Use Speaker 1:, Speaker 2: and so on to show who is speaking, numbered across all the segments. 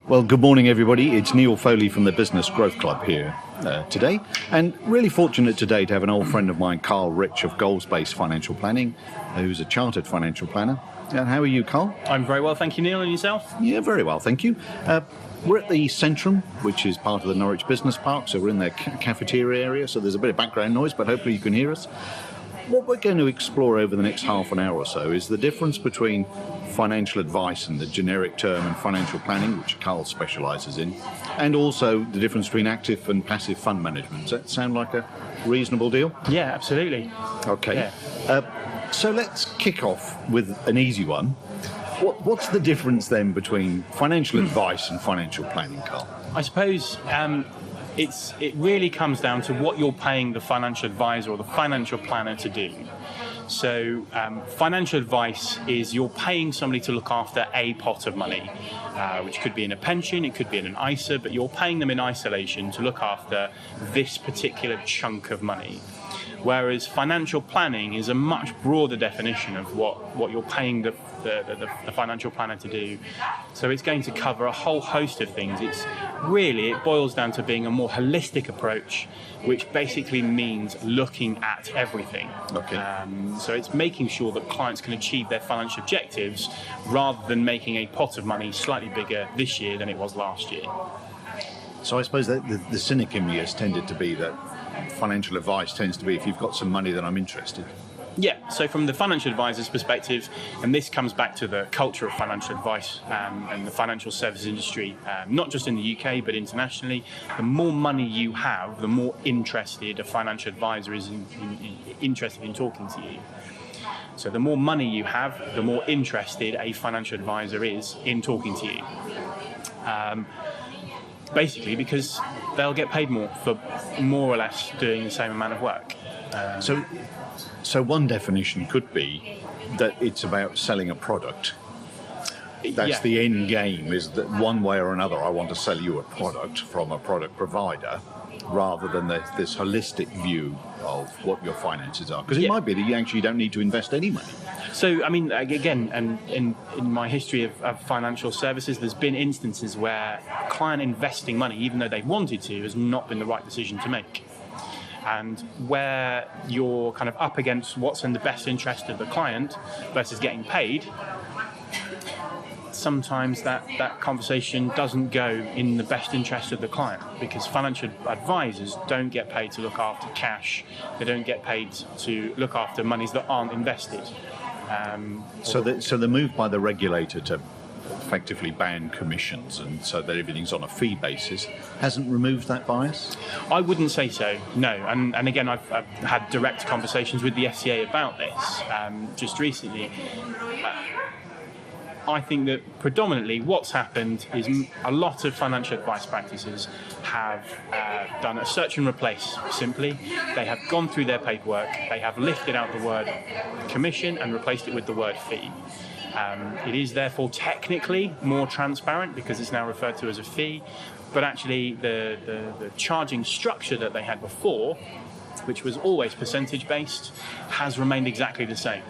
Speaker 1: Well, good morning, everybody. It's Neil Foley from the Business Growth Club here today. And really fortunate today to have an old friend of mine, Carl Rich of Goals-Based Financial Planning, who's a chartered financial planner. And how are you, Carl?
Speaker 2: I'm very well, thank you, Neil. And yourself?
Speaker 1: Yeah, very well, thank you. We're at the Centrum, which is part of the Norwich Business Park, so we're in their cafeteria area, so there's a bit of background noise, but hopefully you can hear us. What we're going to explore over the next half an hour or so is the difference between financial advice and the generic term and financial planning, which Carl specialises in, and also the difference between active and passive fund management. Does that sound like a reasonable deal?
Speaker 2: Yeah, absolutely.
Speaker 1: Okay. Yeah. So let's kick off with an easy one. What's the difference then between financial advice and financial planning, Carl?
Speaker 2: I suppose it really comes down to what you're paying the financial advisor or the financial planner to do. So financial advice is you're paying somebody to look after a pot of money, which could be in a pension, it could be in an ISA, but you're paying them in isolation to look after this particular chunk of money. Whereas financial planning is a much broader definition of what you're paying the financial planner to do. So it's going to cover a whole host of things. It boils down to being a more holistic approach, which basically means looking at everything.
Speaker 1: Okay.
Speaker 2: So it's making sure that clients can achieve their financial objectives rather than making a pot of money slightly bigger this year than it was last year.
Speaker 1: So I suppose that the cynic in me has tended to be that financial advice tends to be, if you've got some money, then I'm interested.
Speaker 2: Yeah, so from the financial advisor's perspective, and this comes back to the culture of financial advice and the financial services industry, not just in the UK, but internationally, the more money you have, the more interested a financial advisor is interested in talking to you. So the more money you have, the more interested a financial advisor is in talking to you. Basically because they'll get paid more for more or less doing the same amount of work.
Speaker 1: So one definition could be that it's about selling a product. That's the end game, is that one way or another I want to sell you a product from a product provider, rather than this holistic view of what your finances are. Because it might be that you actually don't need to invest any money.
Speaker 2: So, I mean, again, and in my history of financial services, there's been instances where a client investing money, even though they wanted to, has not been the right decision to make. And where you're kind of up against what's in the best interest of the client versus getting paid, sometimes that conversation doesn't go in the best interest of the client, because financial advisors don't get paid to look after cash. They don't get paid to look after monies that aren't invested.
Speaker 1: So the move by the regulator to effectively ban commissions and so that everything's on a fee basis hasn't removed that bias?
Speaker 2: I wouldn't say so, no. And again, I've had direct conversations with the FCA about this just recently. I think that predominantly what's happened is a lot of financial advice practices have done a search and replace, simply. They have gone through their paperwork, they have lifted out the word commission and replaced it with the word fee. It is therefore technically more transparent because it's now referred to as a fee, but actually the charging structure that they had before, which was always percentage based, has remained exactly the same.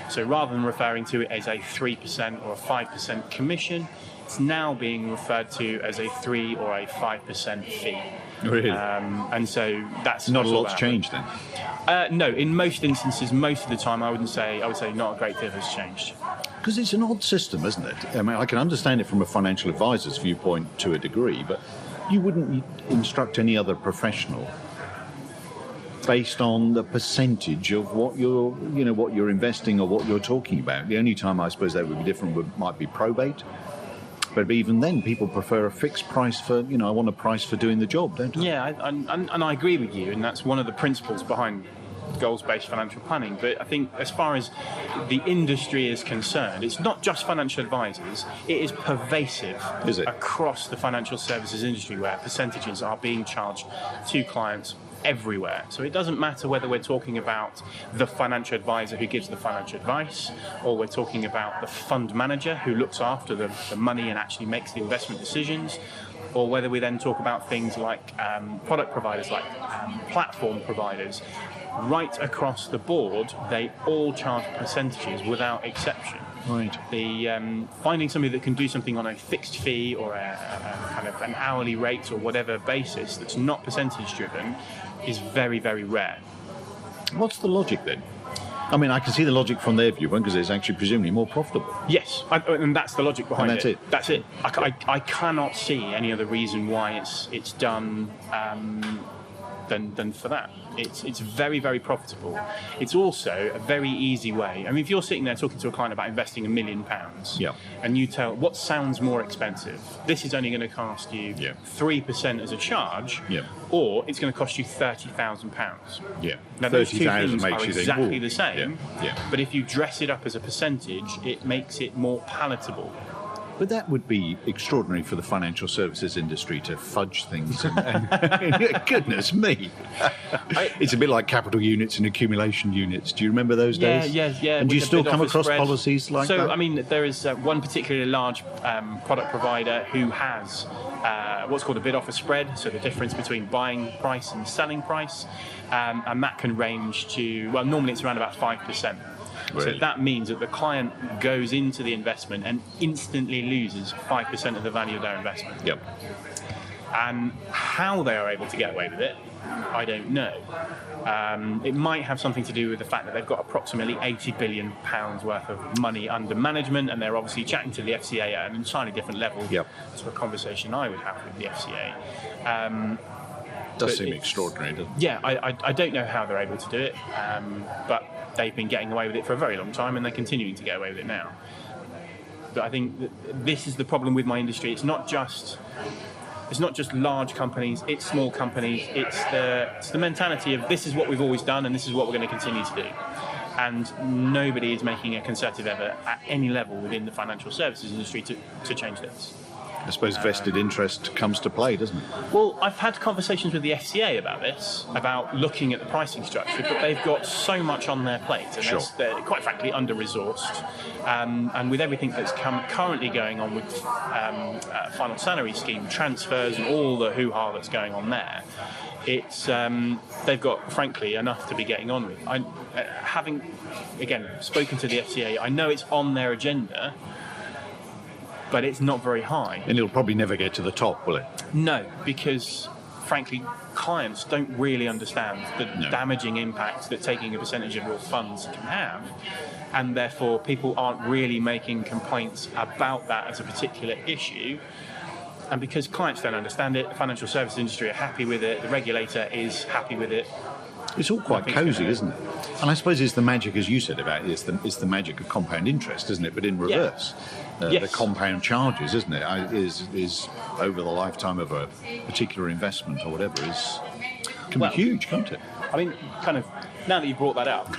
Speaker 2: So rather than referring to it as a 3% or a 5% commission, it's now being referred to as a 3 or a 5% fee.
Speaker 1: Really?
Speaker 2: And so that's
Speaker 1: not a lot's changed then?
Speaker 2: No, in most instances, most of the time, I would say not a great deal has changed.
Speaker 1: Because it's an odd system, isn't it? I mean, I can understand it from a financial advisor's viewpoint to a degree, but you wouldn't instruct any other professional based on the percentage of what you're investing or what you're talking about. The only time I suppose that would be different might be probate. But even then, people prefer a fixed price for, I want a price for doing the job, don't I?
Speaker 2: Yeah, and I agree with you, and that's one of the principles behind goals-based financial planning. But I think as far as the industry is concerned, it's not just financial advisors, it is pervasive across the financial services industry, where percentages are being charged to clients everywhere. So it doesn't matter whether we're talking about the financial advisor who gives the financial advice, or we're talking about the fund manager who looks after the money and actually makes the investment decisions, or whether we then talk about things like product providers, like platform providers. Right across the board, they all charge percentages without exception.
Speaker 1: Right.
Speaker 2: The finding somebody that can do something on a fixed fee or a kind of an hourly rate or whatever basis that's not percentage driven is very, very rare.
Speaker 1: What's the logic then? I mean, I can see the logic from their viewpoint because it's actually presumably more profitable.
Speaker 2: Yes, and that's the logic behind
Speaker 1: it.
Speaker 2: That's it. I cannot see any other reason why it's done than for that. It's very, very profitable. It's also a very easy way. I mean, if you're sitting there talking to a client about investing £1 million,
Speaker 1: yeah,
Speaker 2: and you tell what sounds more expensive, this is only going to cost you 3% as a charge, or it's going to cost you £30,000.
Speaker 1: Yeah,
Speaker 2: now those two things
Speaker 1: makes
Speaker 2: are
Speaker 1: you
Speaker 2: exactly
Speaker 1: think,
Speaker 2: the same. But if you dress it up as a percentage, it makes it more palatable.
Speaker 1: But that would be extraordinary for the financial services industry to fudge things. And goodness me. It's a bit like capital units and accumulation units. Do you remember those days?
Speaker 2: Yeah.
Speaker 1: And do you still come across policies like that?
Speaker 2: So, I mean, there is one particularly large product provider who has what's called a bid offer spread, so the difference between buying price and selling price. And that can range to, well, normally it's around about 5%.
Speaker 1: Really?
Speaker 2: So that means that the client goes into the investment and instantly loses 5% of the value of their investment.
Speaker 1: Yep.
Speaker 2: And how they are able to get away with it, I don't know. It might have something to do with the fact that they've got approximately £80 billion worth of money under management, and they're obviously chatting to the FCA at an entirely different level to a conversation I would have with the FCA.
Speaker 1: Does seem extraordinary, doesn't it?
Speaker 2: Yeah, I don't know how they're able to do it, but they've been getting away with it for a very long time, and they're continuing to get away with it now. But I think that this is the problem with my industry. It's not just large companies, it's small companies. It's the mentality of this is what we've always done, and this is what we're going to continue to do. And nobody is making a concerted effort at any level within the financial services industry to change this.
Speaker 1: I suppose vested interest comes to play, doesn't it?
Speaker 2: Well, I've had conversations with the FCA about this, about looking at the pricing structure, but they've got so much on their plate, and they're quite frankly under-resourced. And with everything that's currently going on with final salary scheme transfers and all the hoo-ha that's going on there, it's they've got, frankly, enough to be getting on with. Having, again, spoken to the FCA, I know it's on their agenda, but it's not very high.
Speaker 1: And it'll probably never get to the top, will it?
Speaker 2: No, because frankly, clients don't really understand the damaging impact that taking a percentage of your funds can have, and therefore people aren't really making complaints about that as a particular issue. And because clients don't understand it, the financial services industry are happy with it, the regulator is happy with it.
Speaker 1: It's all quite cosy, isn't it? And I suppose it's the magic, as you said about it, it's the magic of compound interest, isn't it? But in reverse. The compound charges, isn't it, is over the lifetime of a particular investment or whatever, can be huge, can't it?
Speaker 2: I mean, kind of, now that you brought that up,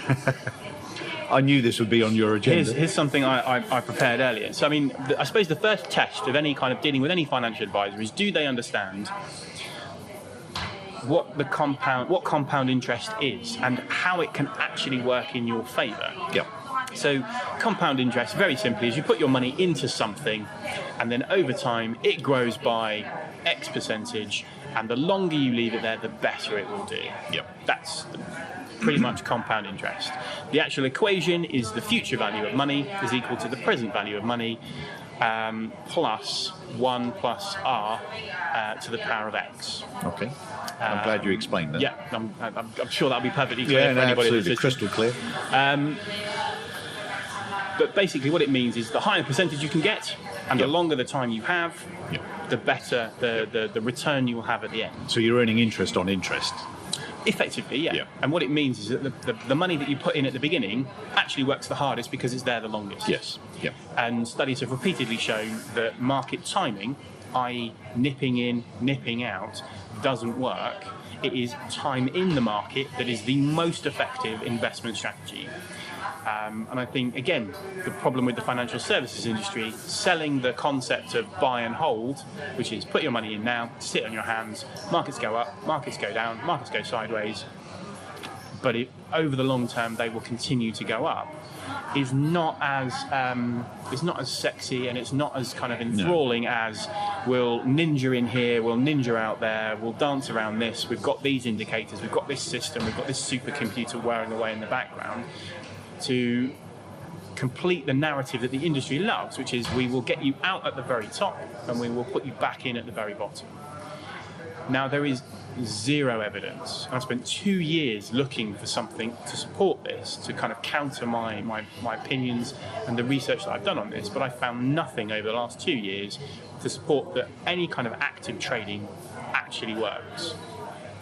Speaker 1: I knew this would be on your agenda.
Speaker 2: Here's something I prepared earlier. So, I mean, I suppose the first test of any kind of dealing with any financial advisor is, do they understand what compound interest is and how it can actually work in your favour?
Speaker 1: Yep.
Speaker 2: So compound interest, very simply, is you put your money into something, and then over time it grows by X percentage, and the longer you leave it there, the better it will do.
Speaker 1: Yep.
Speaker 2: That's pretty much compound interest. The actual equation is the future value of money is equal to the present value of money plus 1 plus R to the power of X.
Speaker 1: Okay. I'm glad you explained that.
Speaker 2: Yeah, I'm sure that'll be perfectly clear for anybody
Speaker 1: absolutely, crystal clear.
Speaker 2: But basically what it means is the higher percentage you can get, and the longer the time you have, the better the return you will have at the end.
Speaker 1: So you're earning interest on interest?
Speaker 2: Effectively, yeah. And what it means is that the money that you put in at the beginning actually works the hardest because it's there the longest.
Speaker 1: Yes. Yeah.
Speaker 2: And studies have repeatedly shown that market timing, i.e. nipping in, nipping out, doesn't work. It is time in the market that is the most effective investment strategy. And I think, again, the problem with the financial services industry, selling the concept of buy and hold, which is put your money in now, sit on your hands, markets go up, markets go down, markets go sideways, but over the long term they will continue to go up, is not as sexy, and it's not as kind of enthralling as we'll ninja in here, we'll ninja out there, we'll dance around this, we've got these indicators, we've got this system, we've got this supercomputer whirring away in the background, to complete the narrative that the industry loves, which is we will get you out at the very top and we will put you back in at the very bottom. Now, there is zero evidence. I spent 2 years looking for something to support this, to kind of counter my opinions and the research that I've done on this, but I found nothing over the last 2 years to support that any kind of active trading actually works.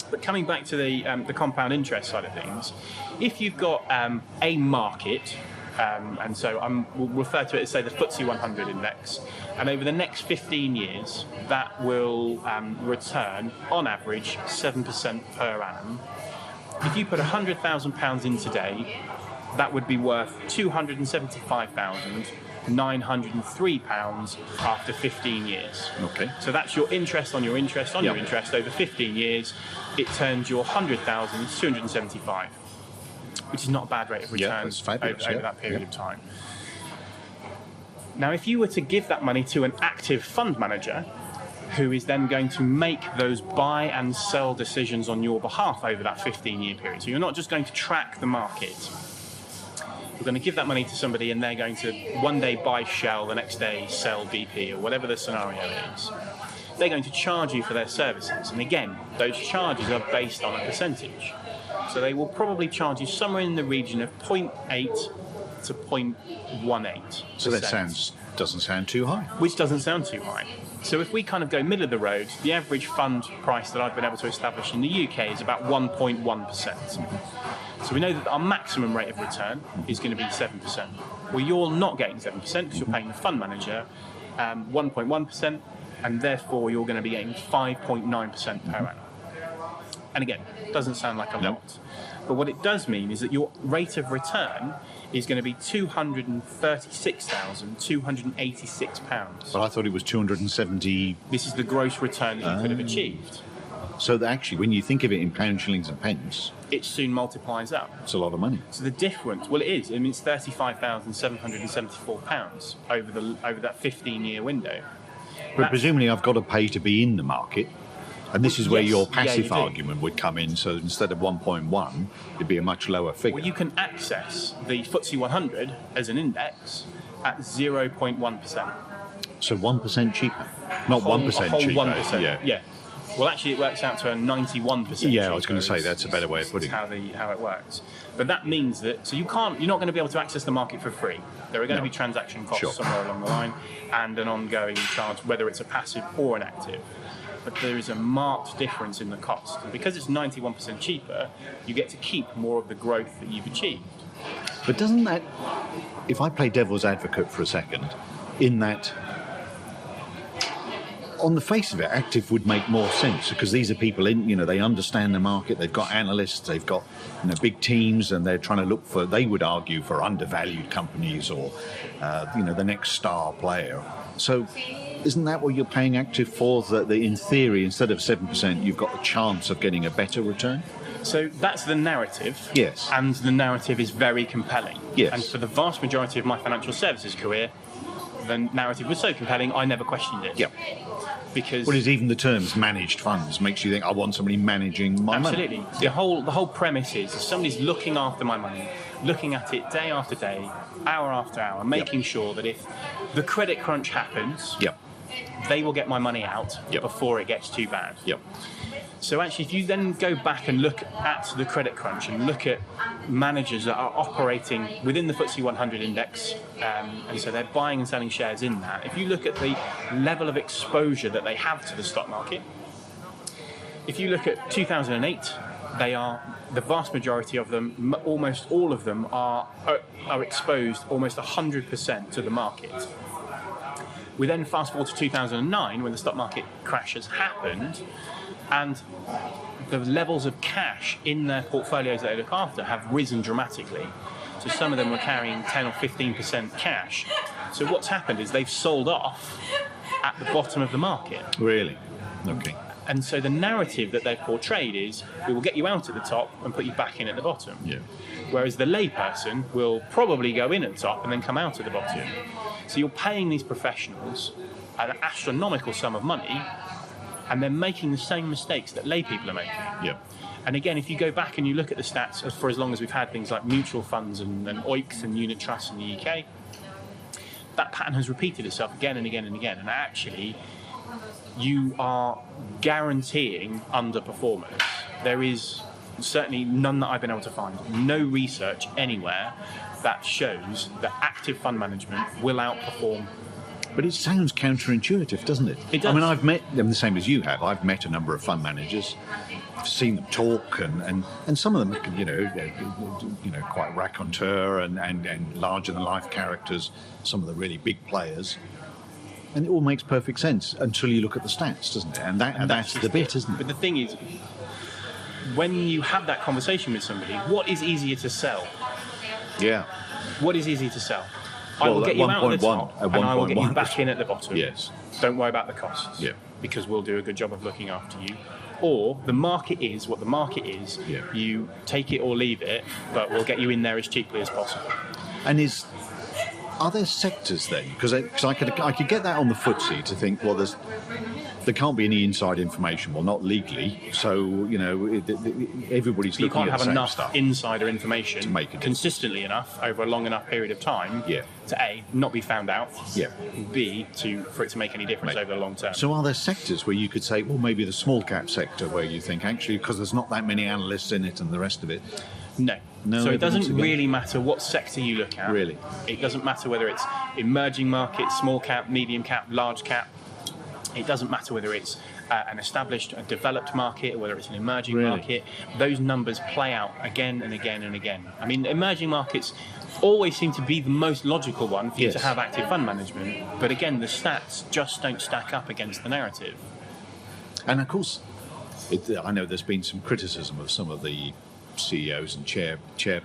Speaker 2: But coming back to the compound interest side of things, if you've got a market, and so we'll refer to it as, say, the FTSE 100 index, and over the next 15 years, that will return, on average, 7% per annum. If you put £100,000 in today, that would be worth £275,903 after 15 years.
Speaker 1: Okay.
Speaker 2: So that's your interest on your interest on your interest over 15 years. It turns your 100,000 to 275, which is not a bad rate of return over that period of time. Now, if you were to give that money to an active fund manager, who is then going to make those buy and sell decisions on your behalf over that 15-year period, so you're not just going to track the market. You're going to give that money to somebody and they're going to one day buy Shell, the next day sell BP, or whatever the scenario is. They're going to charge you for their services. And again, those charges are based on a percentage. So they will probably charge you somewhere in the region of 0.8 to 0.18%.
Speaker 1: So that doesn't sound too high.
Speaker 2: Which doesn't sound too high. So if we kind of go middle of the road, the average fund price that I've been able to establish in the UK is about 1.1%. So we know that our maximum rate of return is going to be 7%. Well, you're not getting 7% because you're paying the fund manager 1.1%, and therefore you're going to be getting 5.9% per annum. And again, doesn't sound like a lot. But what it does mean is that your rate of return is going to be £236,286.
Speaker 1: But I thought it was 270.
Speaker 2: This is the gross return that you could have achieved.
Speaker 1: So that actually, when you think of it in pounds, shillings and pence,
Speaker 2: it soon multiplies up.
Speaker 1: It's a lot of money.
Speaker 2: So the difference, well, it is. I mean, it's £35,774 over that 15-year window.
Speaker 1: But presumably I've got to pay to be in the market. And this is where your passive argument would come in. So instead of 1.1, it'd be a much lower figure.
Speaker 2: Well, you can access the FTSE 100 as an index at 0.1%.
Speaker 1: So 1% cheaper? Not 1% cheaper.
Speaker 2: 1%. Yeah. Well, actually, it works out to a 91%.
Speaker 1: Yeah, I was going to say that's a better way of putting it.
Speaker 2: How it works. But that means that you're not going to be able to access the market for free. There are going to be transaction costs somewhere along the line, and an ongoing charge, whether it's a passive or an active. But there is a marked difference in the cost. And because it's 91% cheaper, you get to keep more of the growth that you've achieved.
Speaker 1: But doesn't that, if I play devil's advocate for a second, in that, on the face of it, active would make more sense because these are people they understand the market, they've got analysts, they've got big teams, and they're trying to look for, they would argue, for undervalued companies or, the next star player. So isn't that what you're paying active for? That in theory, instead of 7%, you've got the chance of getting a better return?
Speaker 2: So that's the narrative.
Speaker 1: Yes.
Speaker 2: And the narrative is very compelling.
Speaker 1: Yes.
Speaker 2: And for the vast majority of my financial services career, the narrative was so compelling, I never questioned it.
Speaker 1: Yep.
Speaker 2: Because
Speaker 1: well, even the terms managed funds makes you think, I want somebody managing my money.
Speaker 2: Absolutely. The whole premise is if somebody's looking after my money, looking at it day after day, hour after hour, making sure that if the credit crunch happens, they will get my money out before it gets too bad. So actually, if you then go back and look at the credit crunch and look at managers that are operating within the FTSE 100 index, and so they're buying and selling shares in that, if you look at the level of exposure that they have to the stock market, if you look at 2008, the vast majority of them, almost all of them, are exposed almost 100% to the market. We then fast forward to 2009 when the stock market crash has happened, and the levels of cash in their portfolios that they look after have risen dramatically. So some of them were carrying 10 or 15% cash. So what's happened is they've sold off at the bottom of the market.
Speaker 1: Really? Okay.
Speaker 2: And so the narrative that they've portrayed is, we will get you out at the top and put you back in at the bottom. Whereas the layperson will probably go in at the top and then come out at the bottom. So you're paying these professionals an astronomical sum of money, and they're making the same mistakes that lay people are making. And again, if you go back and you look at the stats for as long as we've had things like mutual funds and OICs and unit trusts in the UK, that pattern has repeated itself again and again and again. And actually, you are guaranteeing underperformance. There is certainly none that I've been able to find, no research anywhere that shows that active fund management will outperform.
Speaker 1: But it sounds counterintuitive, doesn't it?
Speaker 2: It does.
Speaker 1: I mean, I've met them the same as you have. I've met a number of fund managers, seen them talk, and some of them, quite raconteur and larger than life characters. Some of the really big players, and it all makes perfect sense until you look at the stats, doesn't it? And that's the bit, isn't it?
Speaker 2: But the thing is, when you have that conversation with somebody, what is easier to sell?
Speaker 1: Yeah.
Speaker 2: What is easier to sell? I will get you out at the top, and I will get you back in at the bottom.
Speaker 1: Yes.
Speaker 2: Don't worry about the costs.
Speaker 1: Yeah.
Speaker 2: Because we'll do a good job of looking after you. Or the market is what the market is.
Speaker 1: Yeah.
Speaker 2: You take it or leave it, but we'll get you in there as cheaply as possible.
Speaker 1: And are there sectors then? Because I could get that on the footsie to think, well, there can't be any inside information, well, not legally. So everybo's
Speaker 2: But you
Speaker 1: looking
Speaker 2: can't
Speaker 1: at
Speaker 2: have
Speaker 1: the same
Speaker 2: enough
Speaker 1: stuff.
Speaker 2: insider information
Speaker 1: To make a difference.
Speaker 2: consistently enough over a long enough period of time
Speaker 1: Yeah.
Speaker 2: to A, not be found out,
Speaker 1: Yeah.
Speaker 2: B, for it to make any difference over the long term.
Speaker 1: So are there sectors where you could say, well, maybe the small cap sector, where you think actually because there's not that many analysts in it and the rest of it?
Speaker 2: No.
Speaker 1: No
Speaker 2: So it
Speaker 1: evidence
Speaker 2: doesn't
Speaker 1: again?
Speaker 2: really matter what sector you look at.
Speaker 1: Really?
Speaker 2: It doesn't matter whether it's emerging markets, small cap, medium cap, large cap. It doesn't matter whether it's an established, a developed market, or whether it's an emerging
Speaker 1: Really?
Speaker 2: market. Those numbers play out again and again and again. I mean, emerging markets always seem to be the most logical one for you to
Speaker 1: Yes.
Speaker 2: have active fund management. But again, the stats just don't stack up against the narrative.
Speaker 1: And of course, I know there's been some criticism of some of the CEOs and chair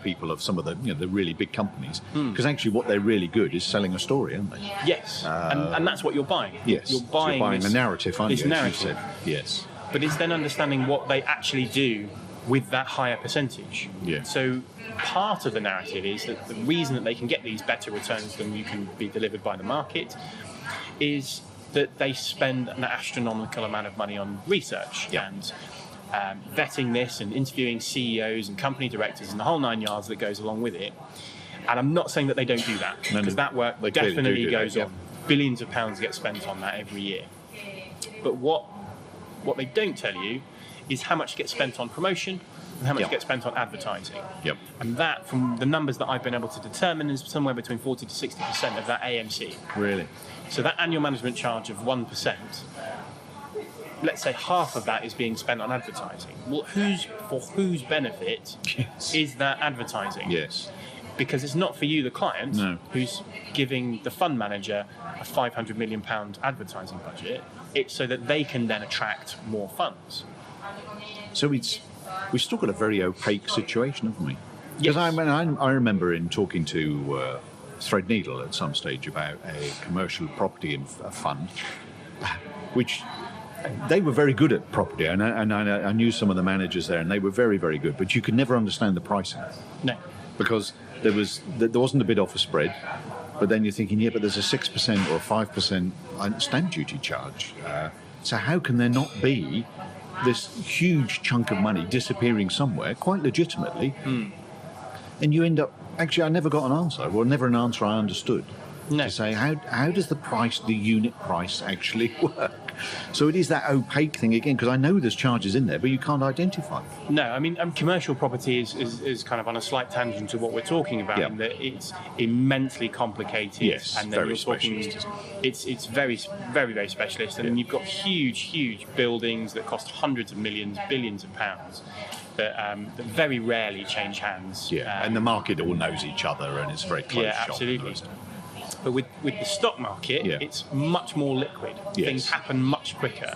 Speaker 1: people of some of the really big companies, because actually what they're really good is selling a story, aren't they?
Speaker 2: Yes, and that's what you're buying.
Speaker 1: Yes,
Speaker 2: You're
Speaker 1: so
Speaker 2: buying,
Speaker 1: a narrative, aren't
Speaker 2: this
Speaker 1: you? As you
Speaker 2: narrative.
Speaker 1: said. Yes.
Speaker 2: But it's then understanding what they actually do with that higher percentage.
Speaker 1: Yeah.
Speaker 2: So part of the narrative is that the reason that they can get these better returns than you can be delivered by the market is that they spend an astronomical amount of money on research
Speaker 1: Yeah.
Speaker 2: and vetting this and interviewing CEOs and company directors and the whole nine yards that goes along with it. And I'm not saying that they don't do that,
Speaker 1: No,
Speaker 2: because that work
Speaker 1: they clearly
Speaker 2: definitely
Speaker 1: do that,
Speaker 2: goes
Speaker 1: yeah.
Speaker 2: on. Billions of pounds get spent on that every year. But what they don't tell you is how much gets spent on promotion and how much
Speaker 1: Yep.
Speaker 2: gets spent on advertising.
Speaker 1: Yep.
Speaker 2: And that, from the numbers that I've been able to determine, is somewhere between 40 to 60% of that AMC.
Speaker 1: Really.
Speaker 2: So that annual management charge of 1%, let's say half of that is being spent on advertising. Well, for whose benefit
Speaker 1: Yes.
Speaker 2: is that advertising?
Speaker 1: Yes.
Speaker 2: Because it's not for you, the client,
Speaker 1: No.
Speaker 2: who's giving the fund manager a £500 million advertising budget. It's so that they can then attract more funds.
Speaker 1: So we've still got a very opaque situation, haven't we?
Speaker 2: Yes.
Speaker 1: Because I remember in talking to Threadneedle at some stage about a commercial property fund, which they were very good at property, and I knew some of the managers there, and they were very, very good. But you could never understand the pricing
Speaker 2: No.
Speaker 1: because there wasn't a bid offer spread. But then you're thinking, yeah, but there's a 6% or a 5% stamp duty charge. So how can there not be this huge chunk of money disappearing somewhere, quite legitimately? And you end up, actually, I never got an answer, or never an answer I understood.
Speaker 2: No.
Speaker 1: To say, how does the unit price actually work? So it is that opaque thing again, because I know there's charges in there, but you can't identify them.
Speaker 2: No, I mean, commercial property is kind of on a slight tangent to what we're talking about,
Speaker 1: Yeah.
Speaker 2: in that it's immensely complicated.
Speaker 1: Yes,
Speaker 2: and then
Speaker 1: very
Speaker 2: you're talking,
Speaker 1: specialist.
Speaker 2: it's very, very, very specialist, and you've got huge buildings that cost hundreds of millions, billions of pounds that very rarely change hands.
Speaker 1: Yeah, and the market all knows each other, and it's very close
Speaker 2: Yeah,
Speaker 1: shop.
Speaker 2: absolutely. But with the stock market,
Speaker 1: Yeah.
Speaker 2: it's much more liquid.
Speaker 1: Yes.
Speaker 2: Things happen much quicker.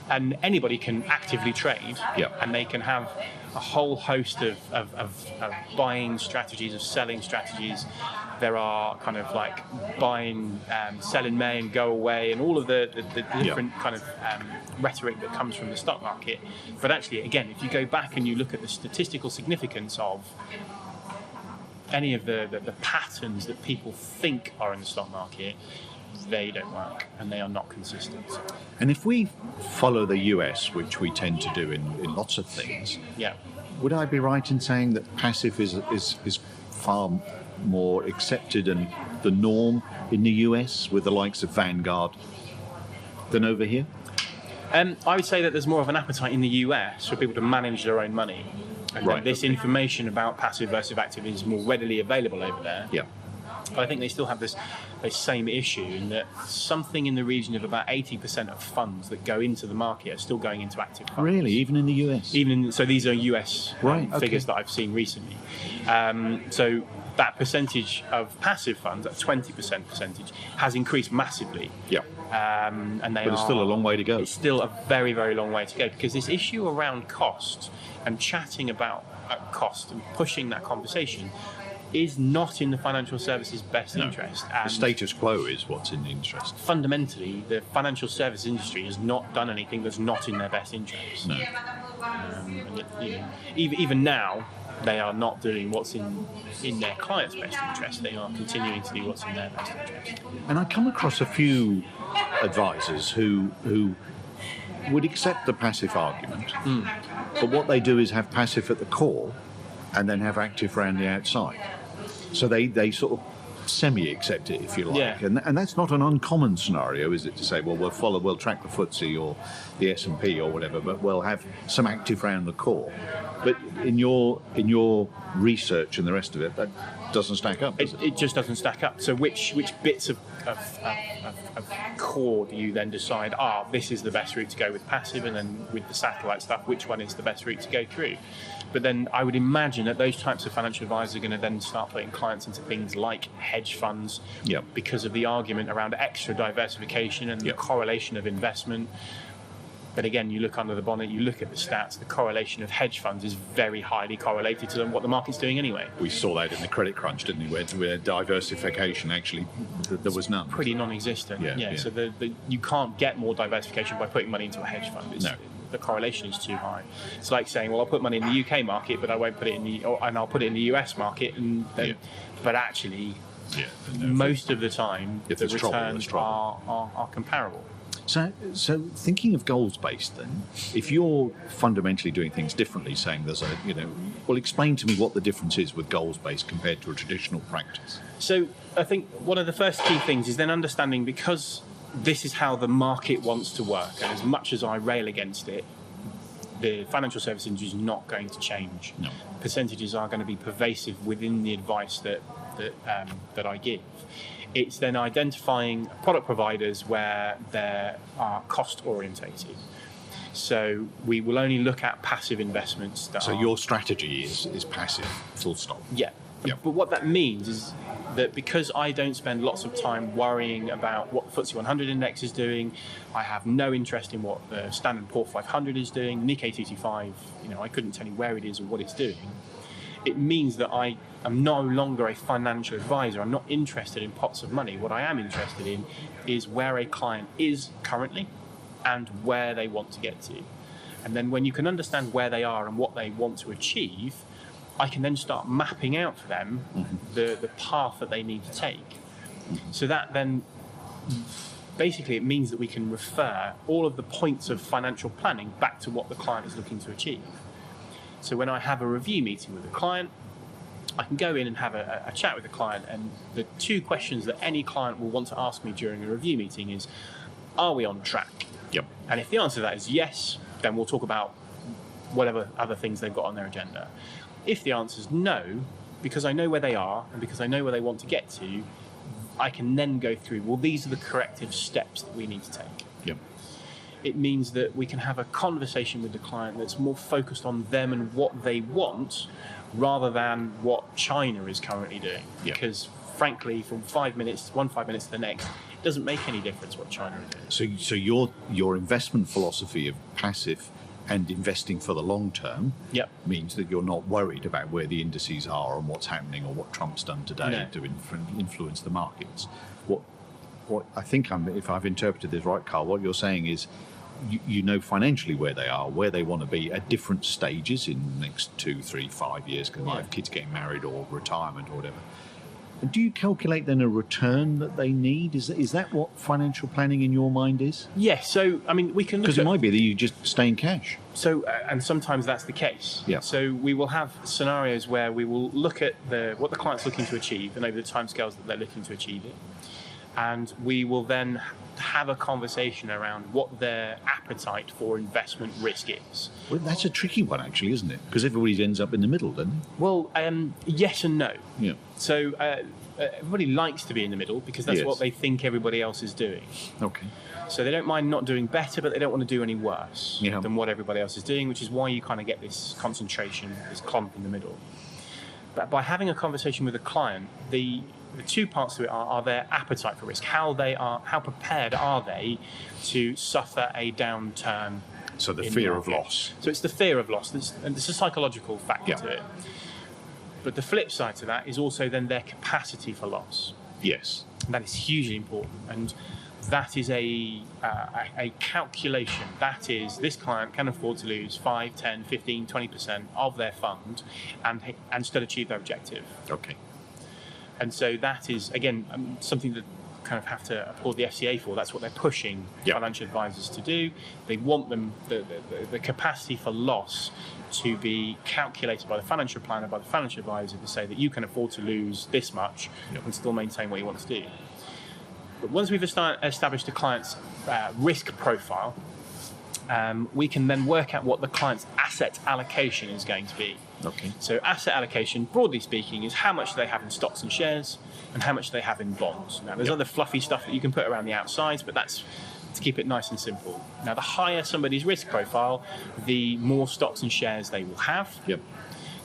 Speaker 2: And anybody can actively trade.
Speaker 1: Yeah.
Speaker 2: And they can have a whole host of buying strategies, of selling strategies. There are kind of like buying, sell in May and go away, and all of the different kind of rhetoric that comes from the stock market. But actually, again, if you go back and you look at the statistical significance of any of the patterns that people think are in the stock market, they don't work and they are not consistent.
Speaker 1: And if we follow the US, which we tend to do in lots of things,
Speaker 2: Yeah.
Speaker 1: would I be right in saying that passive is far more accepted and the norm in the US with the likes of Vanguard than over here?
Speaker 2: I would say that there's more of an appetite in the US for people to manage their own money. And
Speaker 1: Right,
Speaker 2: this
Speaker 1: okay.
Speaker 2: information about passive versus active is more readily available over there.
Speaker 1: Yeah.
Speaker 2: But I think they still have this same issue in that something in the region of about 80% of funds that go into the market are still going into active funds.
Speaker 1: Really, even in the US?
Speaker 2: So these are US
Speaker 1: Right, okay.
Speaker 2: figures that I've seen recently. So that percentage of passive funds, that 20% percentage, has increased massively.
Speaker 1: Yeah.
Speaker 2: And
Speaker 1: But it's still a long way to go.
Speaker 2: It's still a very, very long way to go, because this issue around cost and chatting about cost and pushing that conversation is not in the financial services best interest.
Speaker 1: The
Speaker 2: And
Speaker 1: status quo is what's in the interest.
Speaker 2: fundamentally, the financial service industry has not done anything that's not in their best interest.
Speaker 1: No.
Speaker 2: And yet, even now, they are not doing what's in their client's best interest. They are continuing to do what's in their best interest.
Speaker 1: And I come across a few advisors who would accept the passive argument, but what they do is have passive at the core and then have active around the outside. So they sort of semi-accept it, if you like.
Speaker 2: Yeah.
Speaker 1: And that's not an uncommon scenario, is it, to say, well, we'll track the FTSE or the S&P or whatever, but we'll have some active around the core. But in your research and the rest of it, that doesn't stack up, does it?
Speaker 2: It just doesn't stack up. So which bits of core do you then decide, this is the best route to go with passive, and then with the satellite stuff, which one is the best route to go through? But then I would imagine that those types of financial advisors are going to then start putting clients into things like hedge funds,
Speaker 1: Yep.
Speaker 2: because of the argument around extra diversification and
Speaker 1: Yep.
Speaker 2: the correlation of investment. But again, you look under the bonnet, you look at the stats, the correlation of hedge funds is very highly correlated to what the market's doing anyway.
Speaker 1: We saw that in the credit crunch, didn't we, where diversification actually, there was none.
Speaker 2: Pretty non-existent.
Speaker 1: Yeah.
Speaker 2: So you can't get more diversification by putting money into a hedge fund.
Speaker 1: No.
Speaker 2: The correlation is too high. It's like saying, well, I'll put money in the UK market, but I won't put it and I'll put it in the US market, and then,
Speaker 1: Yeah.
Speaker 2: but actually,
Speaker 1: Yeah.
Speaker 2: most of the time,
Speaker 1: If
Speaker 2: the
Speaker 1: there's trouble,
Speaker 2: returns
Speaker 1: there's trouble.
Speaker 2: are comparable.
Speaker 1: So thinking of goals-based then, if you're fundamentally doing things differently, saying there's well, explain to me what the difference is with goals-based compared to a traditional practice.
Speaker 2: So I think one of the first key things is then understanding, because this is how the market wants to work, and as much as I rail against it, the financial service industry is not going to change.
Speaker 1: No.
Speaker 2: Percentages are going to be pervasive within the advice that I give. It's then identifying product providers where they are cost orientated. So we will only look at passive investments.
Speaker 1: So your strategy is passive, full stop.
Speaker 2: Yeah.
Speaker 1: Yep.
Speaker 2: But what that means is that because I don't spend lots of time worrying about what the FTSE 100 index is doing, I have no interest in what the Standard & Poor 500 is doing, Nikkei 225, I couldn't tell you where it is or what it's doing. It means that I am no longer a financial advisor. I'm not interested in pots of money. What I am interested in is where a client is currently and where they want to get to. And then when you can understand where they are and what they want to achieve, I can then start mapping out for them the path that they need to take. So that then, basically, it means that we can refer all of the points of financial planning back to what the client is looking to achieve. So when I have a review meeting with a client, I can go in and have a chat with the client, and the two questions that any client will want to ask me during a review meeting is, are we on track?
Speaker 1: Yep.
Speaker 2: And if the answer to that is yes, then we'll talk about whatever other things they've got on their agenda. If the answer is no, because I know where they are and because I know where they want to get to, I can then go through, well, these are the corrective steps that we need to take.
Speaker 1: Yep.
Speaker 2: It means that we can have a conversation with the client that's more focused on them and what they want, rather than what China is currently doing.
Speaker 1: Yeah.
Speaker 2: Because frankly, from 5 minutes to the next, it doesn't make any difference what China is doing.
Speaker 1: So your investment philosophy of passive and investing for the long term
Speaker 2: Yep.
Speaker 1: means that you're not worried about where the indices are and what's happening or what Trump's done today
Speaker 2: No.
Speaker 1: to influence the markets. What I think if I've interpreted this right, Carl, what you're saying is you know financially where they are, where they want to be at different stages in the next 2, 3, 5 years, because they might have kids getting married or retirement or whatever. And do you calculate then a return that they need? Is that what financial planning in your mind is?
Speaker 2: Yes. So, I mean, we can look
Speaker 1: Because
Speaker 2: at...
Speaker 1: it might be that you just stay in cash.
Speaker 2: So, and sometimes that's the case.
Speaker 1: Yeah.
Speaker 2: So we will have scenarios where we will look at what the client's looking to achieve and over the timescales that they're looking to achieve it. And we will then have a conversation around what their appetite for investment risk is.
Speaker 1: Well, that's a tricky one, actually, isn't it? Because everybody ends up in the middle, doesn't it?
Speaker 2: Well, yes and no.
Speaker 1: Yeah.
Speaker 2: So everybody likes to be in the middle because that's
Speaker 1: Yes.
Speaker 2: what they think everybody else is doing.
Speaker 1: Okay.
Speaker 2: So they don't mind not doing better, but they don't want to do any worse
Speaker 1: Yeah.
Speaker 2: than what everybody else is doing, which is why you kind of get this concentration, this clump in the middle. But by having a conversation with a client, the two parts to it are their appetite for risk, how prepared are they to suffer a downturn.
Speaker 1: So the
Speaker 2: in
Speaker 1: fear
Speaker 2: the
Speaker 1: of
Speaker 2: market.
Speaker 1: loss.
Speaker 2: So it's the fear of loss, and there's a psychological factor
Speaker 1: Yeah.
Speaker 2: to it. But the flip side to that is also then their capacity for loss.
Speaker 1: Yes.
Speaker 2: And that is hugely important, and that is a calculation. That is, this client can afford to lose 5, 10, 15, 20% of their fund and still achieve their objective.
Speaker 1: Okay.
Speaker 2: And so that is, again, something that kind of have to applaud the FCA for. That's what they're pushing
Speaker 1: Yeah.
Speaker 2: financial advisors to do. They want them, the capacity for loss to be calculated by the financial planner, by the financial advisor, to say that you can afford to lose this much and still maintain what you want to do. But once we've established the client's risk profile, we can then work out what the client's asset allocation is going to be.
Speaker 1: Okay.
Speaker 2: So asset allocation, broadly speaking, is how much they have in stocks and shares and how much they have in bonds. Now, there's other fluffy stuff that you can put around the outsides, but that's to keep it nice and simple. Now, the higher somebody's risk profile, the more stocks and shares they will have.
Speaker 1: Yep.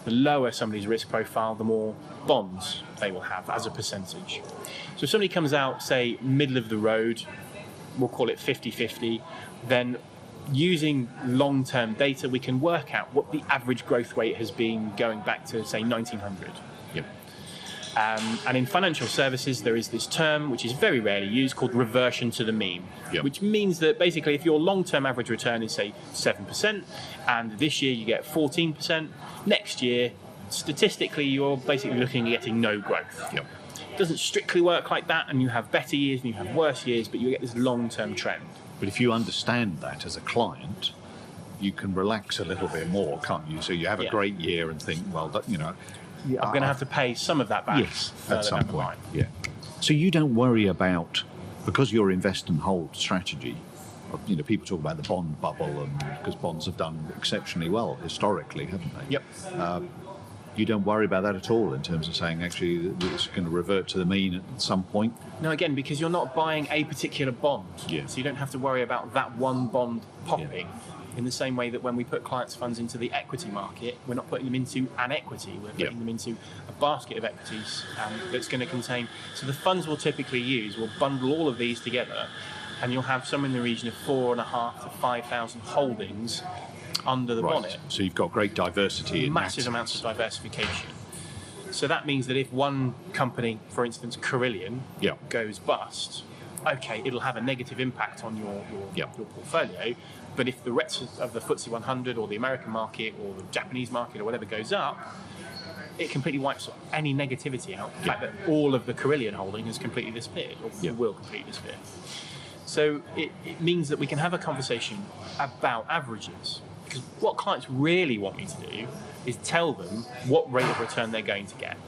Speaker 2: The lower somebody's risk profile, the more bonds they will have as a percentage. So if somebody comes out, say, middle of the road, we'll call it 50-50, then using long-term data, we can work out what the average growth rate has been going back to, say, 1900.
Speaker 1: Yep.
Speaker 2: And in financial services, there is this term, which is very rarely used, called reversion to the mean,
Speaker 1: Yep.
Speaker 2: which means that basically if your long-term average return is, say, 7%, and this year you get 14%, next year, statistically, you're basically looking at getting no growth.
Speaker 1: Yep.
Speaker 2: It doesn't strictly work like that, and you have better years and you have worse years, but you get this long-term trend.
Speaker 1: But if you understand that as a client, you can relax a little bit more, can't you? So you have a
Speaker 2: Yeah.
Speaker 1: great year and think, well, that, you know,
Speaker 2: I'm going to have to pay some of that back.
Speaker 1: yes,
Speaker 2: further
Speaker 1: at some
Speaker 2: down the
Speaker 1: point.
Speaker 2: line.
Speaker 1: Yeah. So you don't worry about, because your invest and hold strategy, you know, people talk about the bond bubble, and because bonds have done exceptionally well historically, haven't they?
Speaker 2: Yep.
Speaker 1: You don't worry about that at all in terms of saying actually it's going to revert to the mean at some point.
Speaker 2: No, again, because you're not buying a particular bond.
Speaker 1: Yeah.
Speaker 2: So you don't have to worry about that one bond popping. In the same way that when we put clients' funds into the equity market, we're not putting them into an equity, we're putting them into a basket of equities that's going to contain. So the funds we'll typically use will bundle all of these together, and you'll have some in the region of 4,500 to 5,000 holdings under the bonnet.
Speaker 1: So you've got great diversity in
Speaker 2: Massive
Speaker 1: that
Speaker 2: amounts
Speaker 1: sense.
Speaker 2: of diversification. So that means that if one company, for instance, Carillion,
Speaker 1: Yeah.
Speaker 2: goes bust, okay, it'll have a negative impact on your portfolio. But if the rest of the FTSE 100 or the American market or the Japanese market or whatever goes up, it completely wipes any negativity out. The fact that all of the Carillion holding has completely disappeared, or will completely disappear. So it means that we can have a conversation about averages. Because what clients really want me to do is tell them what rate of return they're going to get.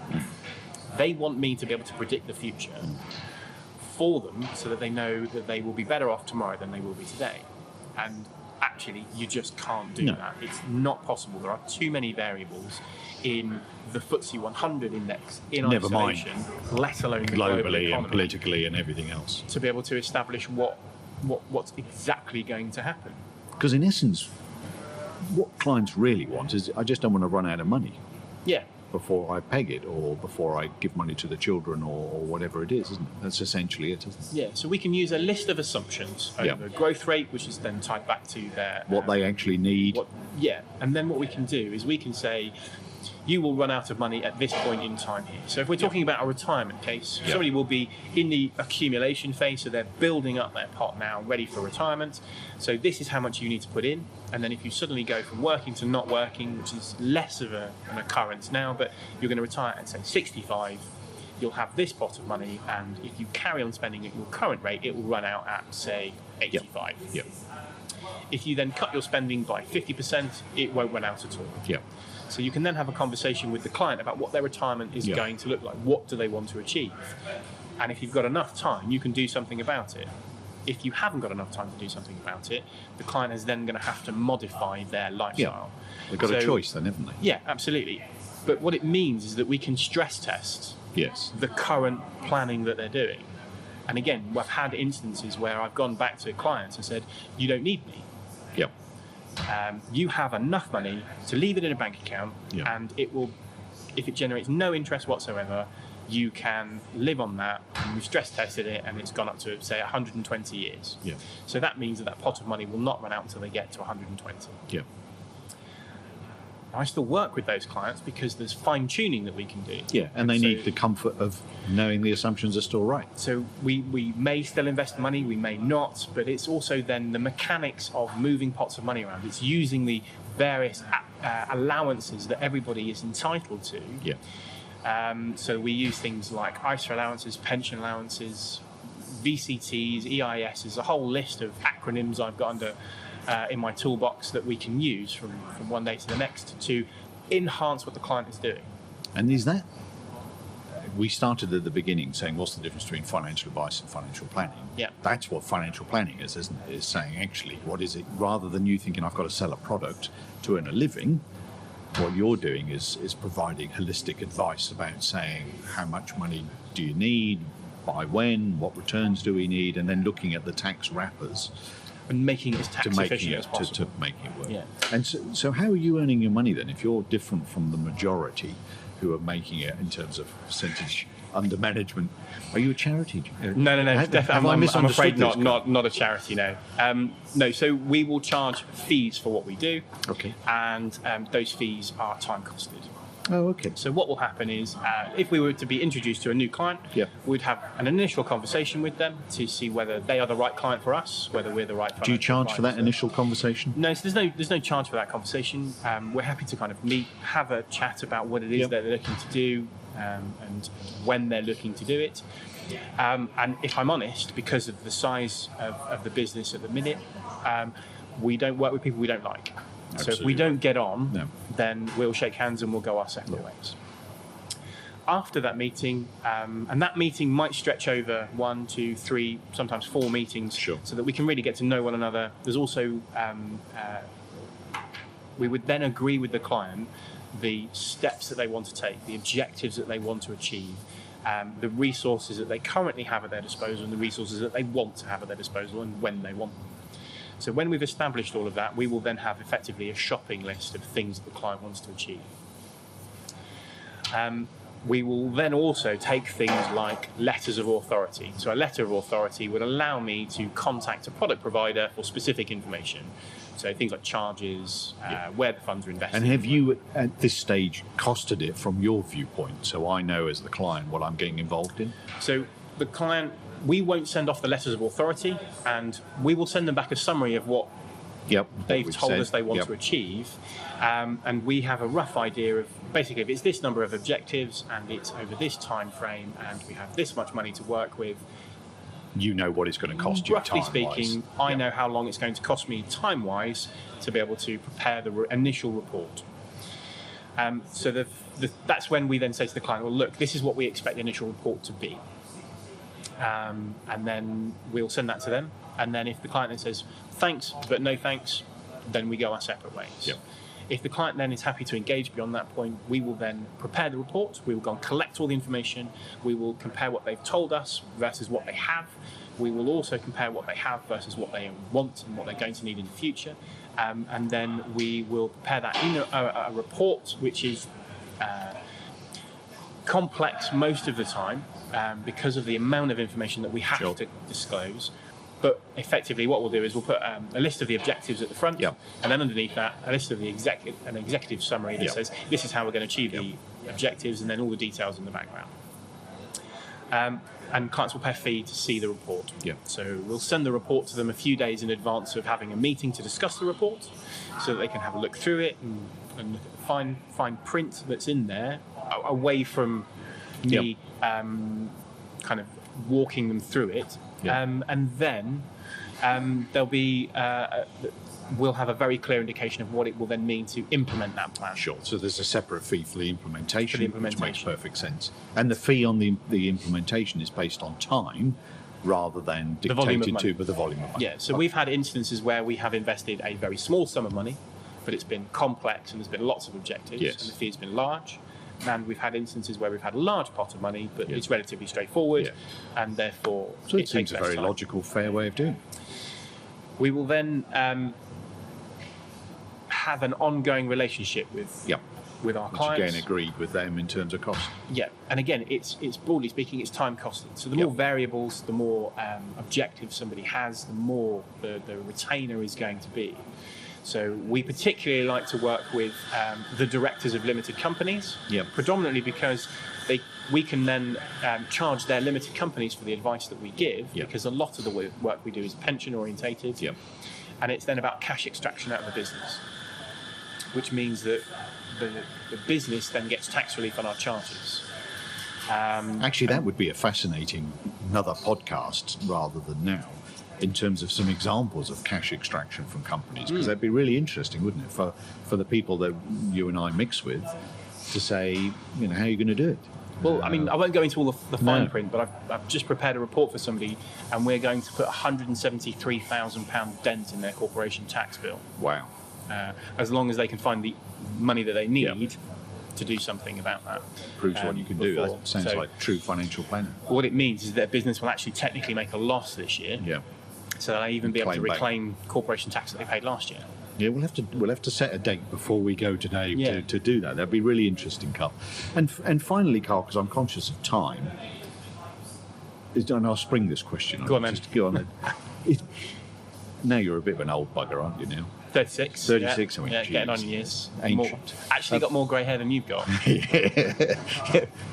Speaker 2: They want me to be able to predict the future for them so that they know that they will be better off tomorrow than they will be today. And actually, you just can't do that. It's not possible. There are too many variables in the FTSE 100 index in
Speaker 1: Never mind.
Speaker 2: isolation, let alone the global
Speaker 1: globally and
Speaker 2: economy,
Speaker 1: politically and everything else.
Speaker 2: to be able to establish what's exactly going to happen.
Speaker 1: Because in essence, what clients really want is, I just don't want to run out of money
Speaker 2: Yeah.
Speaker 1: before I peg it or before I give money to the children or whatever it is, isn't it? That's essentially it, isn't it?
Speaker 2: Yeah, so we can use a list of assumptions over growth rate, which is then tied back to their...
Speaker 1: What they actually need.
Speaker 2: And then what we can do is we can say, you will run out of money at this point in time here. So if we're talking about a retirement case, somebody will be in the accumulation phase, so they're building up their pot now, ready for retirement. So this is how much you need to put in. And then if you suddenly go from working to not working, which is less of an occurrence now, but you're going to retire at, say, 65, you'll have this pot of money, and if you carry on spending at your current rate, it will run out at, say, 85.
Speaker 1: Yep.
Speaker 2: If you then cut your spending by 50%, it won't run out at all.
Speaker 1: Yep.
Speaker 2: So you can then have a conversation with the client about what their retirement is going to look like. What do they want to achieve? And if you've got enough time, you can do something about it. If you haven't got enough time to do something about it, the client is then going to have to modify their lifestyle.
Speaker 1: They've got a choice then, haven't they?
Speaker 2: Yeah, absolutely. But what it means is that we can stress test the current planning that they're doing. And again, I've had instances where I've gone back to clients and said, you don't need me.
Speaker 1: Yep.
Speaker 2: You have enough money to leave it in a bank account, and it will, if it generates no interest whatsoever, you can live on that. And we've stress tested it, and it's gone up to, say, 120 years.
Speaker 1: Yeah.
Speaker 2: So that means that that pot of money will not run out until they get to 120.
Speaker 1: Yeah.
Speaker 2: I still work with those clients because there's fine-tuning that we can do.
Speaker 1: Yeah, and they need the comfort of knowing the assumptions are still right.
Speaker 2: So we may still invest money, we may not, but it's also then the mechanics of moving pots of money around. It's using the various allowances that everybody is entitled to.
Speaker 1: Yeah.
Speaker 2: So we use things like ISA allowances, pension allowances, VCTs, EISs, a whole list of acronyms I've got under in my toolbox that we can use from one day to the next to enhance what the client is doing.
Speaker 1: And is that, we started at the beginning saying, what's the difference between financial advice and financial planning?
Speaker 2: Yeah.
Speaker 1: That's what financial planning is, isn't it? Is saying, actually, what is it? Rather than you thinking, I've got to sell a product to earn a living, what you're doing is providing holistic advice about saying, how much money do you need, by when, what returns do we need, and then looking at the tax wrappers
Speaker 2: and making it as tax efficient as possible.
Speaker 1: To make it work.
Speaker 2: Yeah.
Speaker 1: And so how are you earning your money then? If you're different from the majority who are making it in terms of percentage under management, are you a charity?
Speaker 2: No. I'm afraid not a charity, no. No, so we will charge fees for what we do.
Speaker 1: Okay.
Speaker 2: And those fees are time costed.
Speaker 1: Oh, okay.
Speaker 2: So what will happen is, if we were to be introduced to a new client, we'd have an initial conversation with them to see whether they are the right client for us, whether we're the right.
Speaker 1: Do you charge for that initial conversation?
Speaker 2: No, so there's no charge for that conversation. We're happy to kind of meet, have a chat about what it is that they're looking to do, and when they're looking to do it. And if I'm honest, because of the size of the business at the minute, we don't work with people we don't like.
Speaker 1: Absolutely.
Speaker 2: So if we don't get on, then we'll shake hands and we'll go our separate ways. After that meeting, and that meeting might stretch over 1, 2, 3, sometimes 4 meetings, so that we can really get to know one another. There's also, we would then agree with the client the steps that they want to take, the objectives that they want to achieve, the resources that they currently have at their disposal, and the resources that they want to have at their disposal, and when they want them. So when we've established all of that, we will then have effectively a shopping list of things that the client wants to achieve. We will then also take things like letters of authority. So a letter of authority would allow me to contact a product provider for specific information. So things like charges, where the funds are invested.
Speaker 1: And have you, at this stage, costed it from your viewpoint, so I know as the client what I'm getting involved in?
Speaker 2: So the client, we won't send off the letters of authority, and we will send them back a summary of what they've told us they want to achieve. And we have a rough idea of, basically, if it's this number of objectives and it's over this time frame and we have this much money to work with,
Speaker 1: you know what it's going to cost you
Speaker 2: roughly
Speaker 1: time-wise.
Speaker 2: speaking, I know how long it's going to cost me time-wise to be able to prepare the initial report. So that's when we then say to the client, well, look, this is what we expect the initial report to be. And then we'll send that to them. And then if the client then says, thanks, but no thanks, then we go our separate ways.
Speaker 1: Yep.
Speaker 2: If the client then is happy to engage beyond that point, we will then prepare the report. We will go and collect all the information. We will compare what they've told us versus what they have. We will also compare what they have versus what they want and what they're going to need in the future. And then we will prepare that in a report which is complex most of the time because of the amount of information that we have to disclose. But effectively, what we'll do is we'll put a list of the objectives at the front, and then underneath that, a list of the executive summary that says this is how we're going to achieve the objectives, and then all the details in the background. And clients will pay a fee to see the report. So we'll send the report to them a few days in advance of having a meeting to discuss the report, so that they can have a look through it and look at the fine print that's in there, away from me kind of walking them through it, and then there'll be we'll have a very clear indication of what it will then mean to implement that plan.
Speaker 1: Sure. So there's a separate fee for the implementation, which makes
Speaker 2: implementation.
Speaker 1: perfect sense. And the fee on the implementation is based on time rather than
Speaker 2: volume of
Speaker 1: dictated
Speaker 2: money.
Speaker 1: to by the volume of money.
Speaker 2: Yeah, so we've had instances where we have invested a very small sum of money, but it's been complex and there's been lots of objectives,
Speaker 1: Yes.
Speaker 2: and the fee's been large. And we've had instances where we've had a large pot of money, but it's relatively straightforward, and therefore
Speaker 1: So it
Speaker 2: takes
Speaker 1: seems a
Speaker 2: less
Speaker 1: very
Speaker 2: time.
Speaker 1: logical, fair way of doing it.
Speaker 2: We will then have an ongoing relationship with our
Speaker 1: Which
Speaker 2: clients.
Speaker 1: again agreed with them in terms of cost.
Speaker 2: Yeah, and again, it's broadly speaking, it's time costed. So the more variables, the more objectives somebody has, the more the retainer is going to be. So we particularly like to work with the directors of limited companies, predominantly because we can then charge their limited companies for the advice that we give, because a lot of the work we do is pension orientated, and it's then about cash extraction out of the business, which means that the business then gets tax relief on our charges.
Speaker 1: Actually, that would be a fascinating another podcast rather than now, in terms of some examples of cash extraction from companies, because that'd be really interesting, wouldn't it, for the people that you and I mix with, to say, how are you going to do it?
Speaker 2: Well, I mean, I won't go into all the fine print, but I've just prepared a report for somebody, and we're going to put £173,000 dent in their corporation tax bill.
Speaker 1: Wow.
Speaker 2: As long as they can find the money that they need to do something about that.
Speaker 1: Proves what you can do.
Speaker 2: before.
Speaker 1: That sounds like true financial planning.
Speaker 2: What it means is that a business will actually technically make a loss this year, so they'll even be able to reclaim corporation tax that they paid last year.
Speaker 1: Yeah, we'll have to set a date before we go today to do that. That'd be really interesting, Carl. And finally, Carl, because I'm conscious of time, and I'll spring this question on.
Speaker 2: Go on, then.
Speaker 1: Just go on. Now you're a bit of an old bugger, aren't you? Now
Speaker 2: 36.
Speaker 1: 36. I mean,
Speaker 2: getting on in years.
Speaker 1: Ancient.
Speaker 2: Actually, got more grey hair than you've got.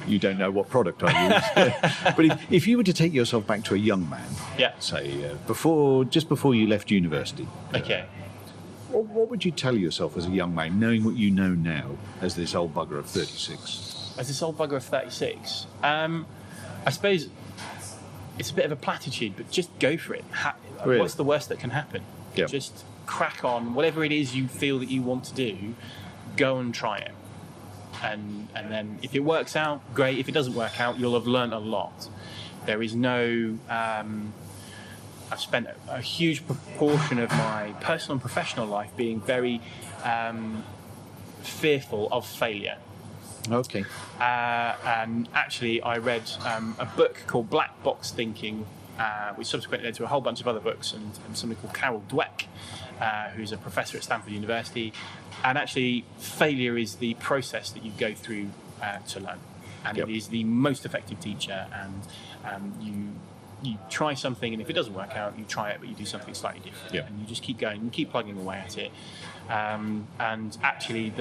Speaker 1: You don't know what product I use. But if you were to take yourself back to a young man, say just before you left university,
Speaker 2: Okay.
Speaker 1: What would you tell yourself as a young man, knowing what you know now as this old bugger of 36?
Speaker 2: As this old bugger of 36, I suppose it's a bit of a platitude, but just go for it.
Speaker 1: Really?
Speaker 2: What's the worst that can happen?
Speaker 1: Yeah.
Speaker 2: Just crack on. Whatever it is you feel that you want to do, go and try it. And then if it works out, great. If it doesn't work out, you'll have learned a lot. There is no... I've spent a huge proportion of my personal and professional life being very fearful of failure.
Speaker 1: Okay.
Speaker 2: And actually, I read a book called Black Box Thinking, which subsequently led to a whole bunch of other books, and somebody called Carol Dweck, who's a professor at Stanford University. And actually, failure is the process that you go through to learn. And it is the most effective teacher, and you try something, and if it doesn't work out, you try it, but you do something slightly different, and you just keep going, you keep plugging away at it. And actually,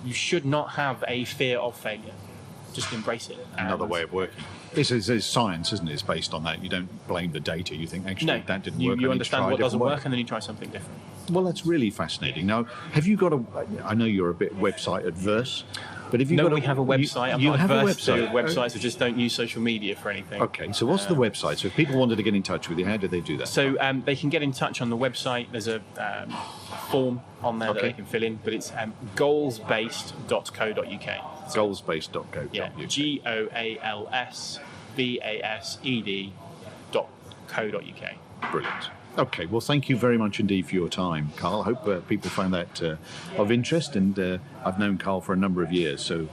Speaker 2: you should not have a fear of failure. Just embrace it.
Speaker 1: Another way of working. This is science, isn't it? It's based on that. You don't blame the data. You think, actually, that didn't work.
Speaker 2: You understand what doesn't work, and then you try something different.
Speaker 1: Well, that's really fascinating. Now, have you got I know you're a bit website adverse, but have you got
Speaker 2: we have a website. I'm not adverse to websites. I just don't use social media for anything.
Speaker 1: Okay, so what's the website? So if people wanted to get in touch with you, how do they do that?
Speaker 2: So they can get in touch on the website. There's a form on there that they can fill in, but it's goalsbased.co.uk.
Speaker 1: Goalsbased.co.uk.
Speaker 2: Yeah, goalsbased.co.uk.
Speaker 1: Brilliant. Okay, well, thank you very much indeed for your time, Carl. I hope people found that of interest, and I've known Carl for a number of years, so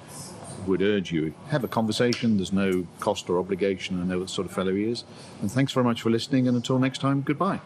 Speaker 1: would urge you, have a conversation. There's no cost or obligation. I know what sort of fellow he is. And thanks very much for listening, and until next time, goodbye.